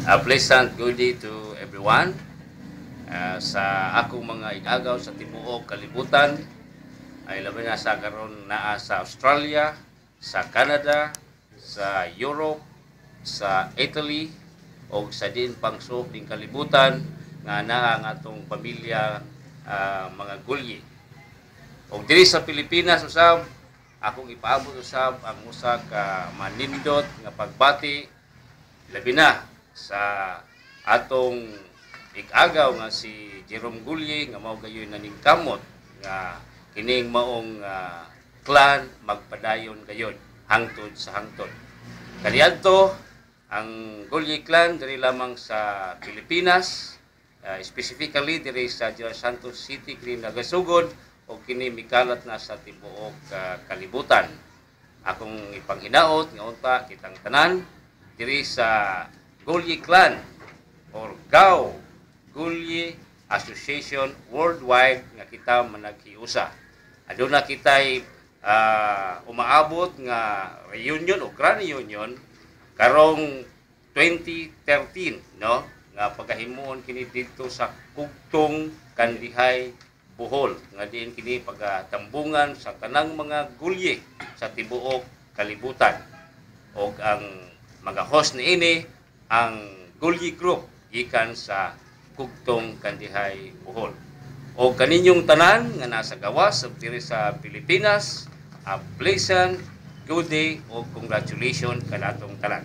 A pleasant good day to everyone. Sa akong mga igagaw sa tibuok kalibutan, ay labi na sa karon naa sa Australia, sa Canada, sa Europe, sa Italy, o sa din pangsok ng kalibutan nga naa ang atong pamilya mga gulyi. O diri sa Pilipinas usab, akong ipaabot usab ang usa ka manindot nga pagbati labi na sa atong igagaw nga si Jerome Gulye nga mao gayon naningkamot nga kining maong clan magpadayon gayon hangtod sa hangtod. Kaniadto ang Gulye clan diri lamang sa Pilipinas, specifically diri sa General Santos City kini nagasugod o kini mikalat na sa tibuok kalibutan. Akong ipanghinaot nga unta kitang tanan diri sa Gulye Clan or GAO, Gulye Association Worldwide nga kita managhiusa. Aduna kitay umaabot nga reunion o grand reunion karong 2013, no? Nga pagkahimuon kini dito sa Kugtong, Kandihay, Bohol. Nga diin kini pagtambungan sa kanang mga gulye sa tibuok kalibutan. O ang mga host niini ang Gulye Group gikan sa Kugtong, Kandihay, Bohol. O kaninyong tanan nga nasa gawas diri sa Pilipinas, a pleasant good day o congratulations kanatong tanan.